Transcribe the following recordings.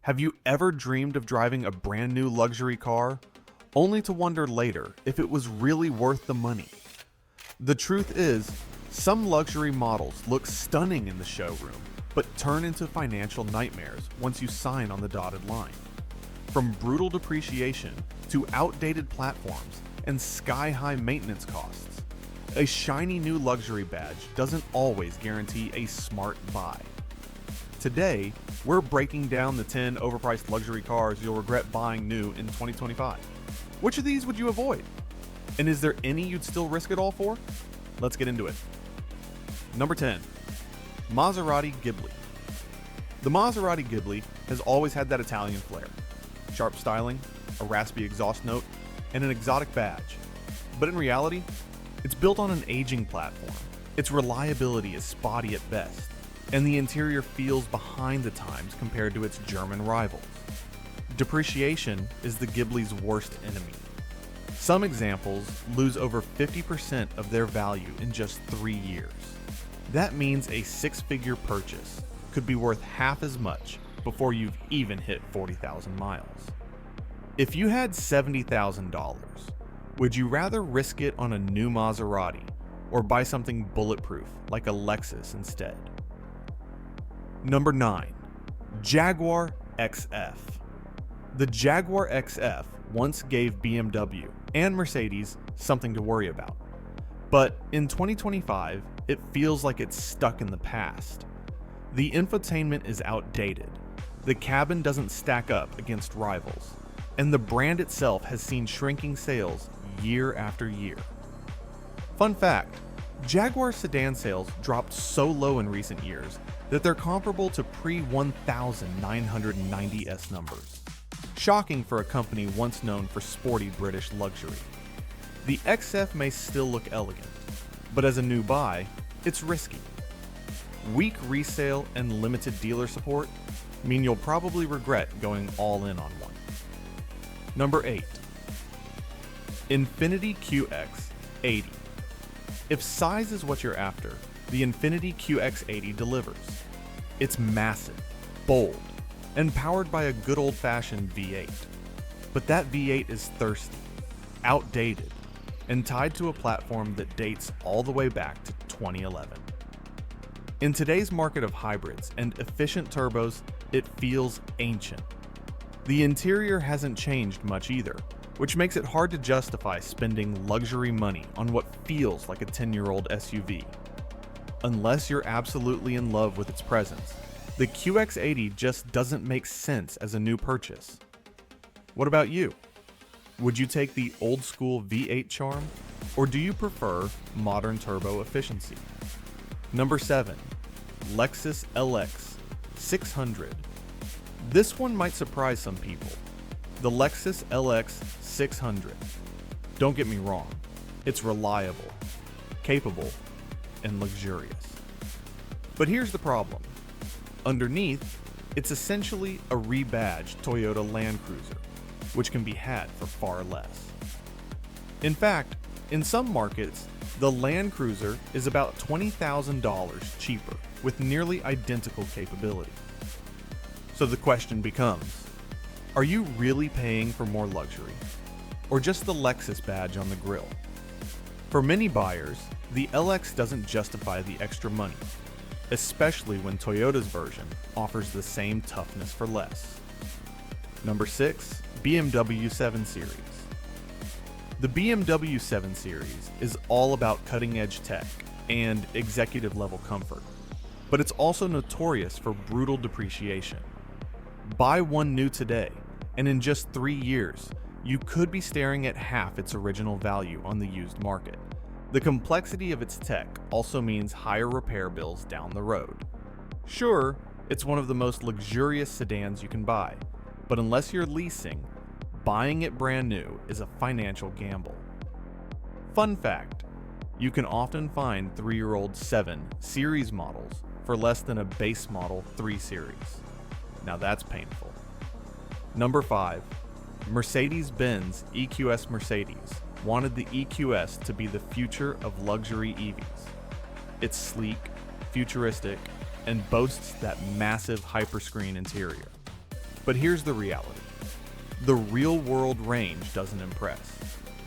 Have you ever dreamed of driving a brand new luxury car, only to wonder later if it was really worth the money? The truth is, some luxury models look stunning in the showroom, but turn into financial nightmares once you sign on the dotted line. From brutal depreciation to outdated platforms and sky-high maintenance costs, a shiny new luxury badge doesn't always guarantee a smart buy. Today, we're breaking down the 10 overpriced luxury cars you'll regret buying new in 2025. Which of these would you avoid? And is there any you'd still risk it all for? Let's get into it. Number 10. Maserati Ghibli. The Maserati Ghibli has always had that Italian flair. Sharp styling, a raspy exhaust note, and an exotic badge. But in reality, it's built on an aging platform. Its reliability is spotty at best, and the interior feels behind the times compared to its German rivals. Depreciation is the Ghibli's worst enemy. Some examples lose over 50% of their value in just 3 years. That means a 6-figure purchase could be worth half as much before you've even hit 40,000 miles. If you had $70,000, would you rather risk it on a new Maserati or buy something bulletproof like a Lexus instead? Number 9. Jaguar XF. The Jaguar XF once gave BMW and Mercedes something to worry about. But in 2025, it feels like it's stuck in the past. The infotainment is outdated, the cabin doesn't stack up against rivals, and the brand itself has seen shrinking sales year after year. Fun fact, Jaguar sedan sales dropped so low in recent years that they're comparable to pre-1990s numbers. Shocking for a company once known for sporty British luxury. The XF may still look elegant, but as a new buy, it's risky. Weak resale and limited dealer support mean you'll probably regret going all in on one. Number 8. Infiniti QX80. If size is what you're after, the Infiniti QX80 delivers. It's massive, bold, and powered by a good old-fashioned V8. But that V8 is thirsty, outdated, and tied to a platform that dates all the way back to 2011. In today's market of hybrids and efficient turbos, it feels ancient. The interior hasn't changed much either, which makes it hard to justify spending luxury money on what feels like a 10-year-old SUV. Unless you're absolutely in love with its presence, the QX80 just doesn't make sense as a new purchase. What about you? Would you take the old-school V8 charm, or do you prefer modern turbo efficiency? Number 7. Lexus LX 600. This one might surprise some people. The Lexus LX 600. Don't get me wrong, it's reliable, capable, and luxurious. But here's the problem. Underneath, it's essentially a rebadged Toyota Land Cruiser, which can be had for far less. In fact, in some markets, the Land Cruiser is about $20,000 cheaper with nearly identical capability. So the question becomes, are you really paying for more luxury, or just the Lexus badge on the grille? For many buyers, the LX doesn't justify the extra money, especially when Toyota's version offers the same toughness for less. Number 6. BMW 7 Series. The BMW 7 Series is all about cutting-edge tech and executive-level comfort, but it's also notorious for brutal depreciation. Buy one new today, and in just 3 years, you could be staring at half its original value on the used market. The complexity of its tech also means higher repair bills down the road. Sure, it's one of the most luxurious sedans you can buy, but unless you're leasing, buying it brand new is a financial gamble. Fun fact, you can often find 3-year-old 7 Series models for less than a base model 3 Series. Now that's painful. Number 5. Mercedes-Benz EQS Mercedes wanted the EQS to be the future of luxury EVs. It's sleek, futuristic, and boasts that massive hyperscreen interior. But here's the reality. The real-world range doesn't impress,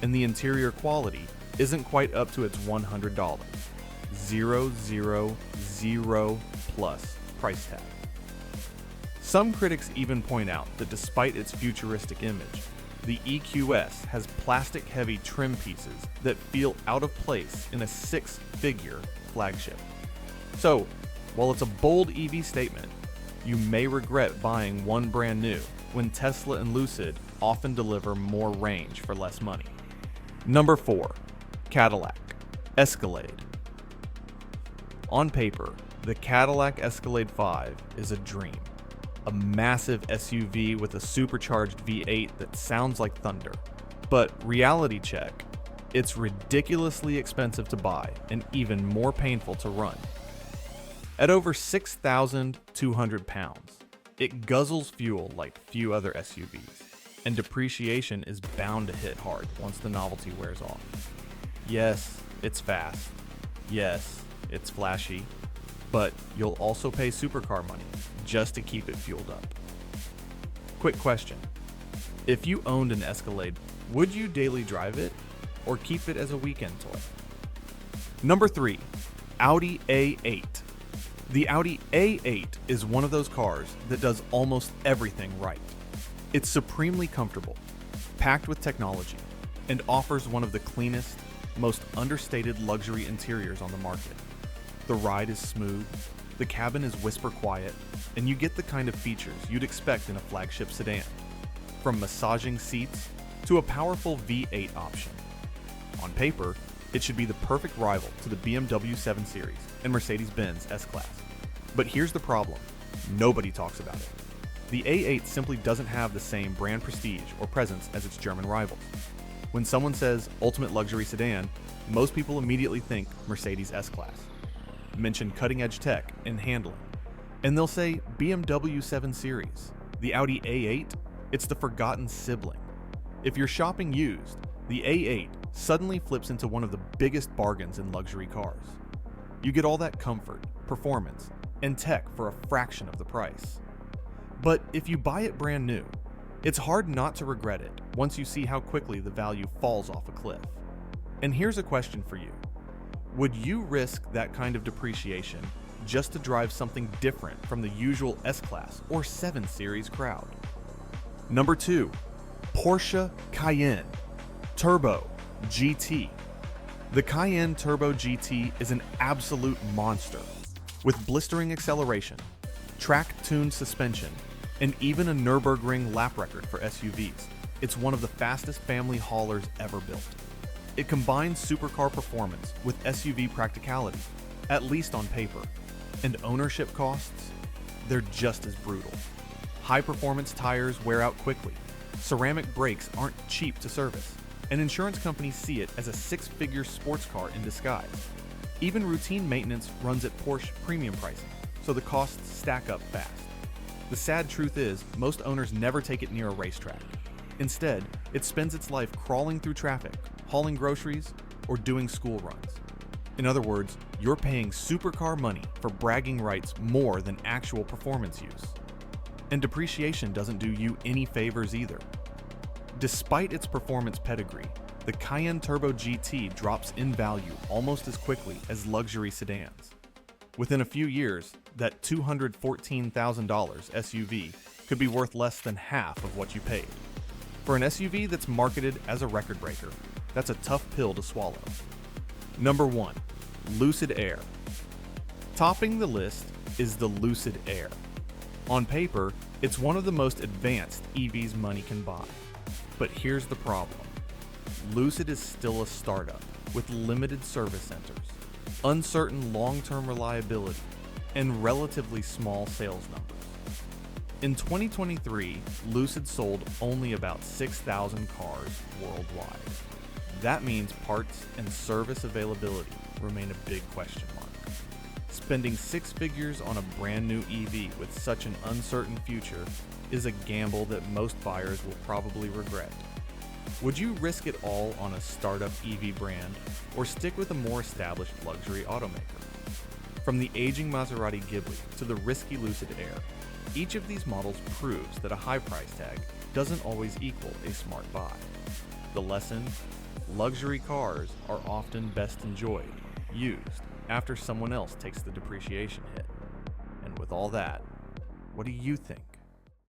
and the interior quality isn't quite up to its $100, 000 plus price tag. Some critics even point out that despite its futuristic image, the EQS has plastic-heavy trim pieces that feel out of place in a six-figure flagship. So, while it's a bold EV statement, you may regret buying one brand new when Tesla and Lucid often deliver more range for less money. Number 4. Cadillac Escalade. On paper, the Cadillac Escalade 5 is a dream. A massive SUV with a supercharged V8 that sounds like thunder. But reality check, it's ridiculously expensive to buy and even more painful to run. At over 6,200 pounds, it guzzles fuel like few other SUVs, and depreciation is bound to hit hard once the novelty wears off. Yes, it's fast. Yes, it's flashy. But you'll also pay supercar money just to keep it fueled up. Quick question. If you owned an Escalade, would you daily drive it or keep it as a weekend toy? Number 3. Audi A8. The Audi A8 is one of those cars that does almost everything right. It's supremely comfortable, packed with technology, and offers one of the cleanest, most understated luxury interiors on the market. The ride is smooth, the cabin is whisper quiet, and you get the kind of features you'd expect in a flagship sedan. From massaging seats to a powerful V8 option. On paper, it should be the perfect rival to the BMW 7 Series and Mercedes-Benz S-Class. But here's the problem. Nobody talks about it. The A8 simply doesn't have the same brand prestige or presence as its German rivals. When someone says ultimate luxury sedan, most people immediately think Mercedes S-Class. Mention cutting-edge tech and handling, and they'll say BMW 7 Series. The Audi A8, it's the forgotten sibling. If you're shopping used, the A8 suddenly flips into one of the biggest bargains in luxury cars. You get all that comfort, performance, and tech for a fraction of the price. But if you buy it brand new, it's hard not to regret it once you see how quickly the value falls off a cliff. And here's a question for you. Would you risk that kind of depreciation just to drive something different from the usual S-Class or 7 Series crowd? Number 2. Porsche Cayenne Turbo GT. The Cayenne Turbo GT is an absolute monster. With blistering acceleration, track-tuned suspension, and even a Nürburgring lap record for SUVs, it's one of the fastest family haulers ever built. It combines supercar performance with SUV practicality, at least on paper, and ownership costs, they're just as brutal. High-performance tires wear out quickly, ceramic brakes aren't cheap to service, and insurance companies see it as a six-figure sports car in disguise. Even routine maintenance runs at Porsche premium pricing, so the costs stack up fast. The sad truth is, most owners never take it near a racetrack. Instead, it spends its life crawling through traffic, hauling groceries, or doing school runs. In other words, you're paying supercar money for bragging rights more than actual performance use. And depreciation doesn't do you any favors either. Despite its performance pedigree, the Cayenne Turbo GT drops in value almost as quickly as luxury sedans. Within a few years, that $214,000 SUV could be worth less than half of what you paid. For an SUV that's marketed as a record breaker, that's a tough pill to swallow. Number 1. Lucid Air. Topping the list is the Lucid Air. On paper, it's one of the most advanced EVs money can buy. But here's the problem. Lucid is still a startup with limited service centers, uncertain long-term reliability, and relatively small sales numbers. In 2023, Lucid sold only about 6,000 cars worldwide. That means parts and service availability remain a big question mark. Spending six figures on a brand new EV with such an uncertain future is a gamble that most buyers will probably regret. Would you risk it all on a startup EV brand or stick with a more established luxury automaker? From the aging Maserati Ghibli to the risky Lucid Air, Each of these models proves that a high price tag doesn't always equal a smart buy. The lesson: luxury cars are often best enjoyed, used, after someone else takes the depreciation hit. And with all that, what do you think?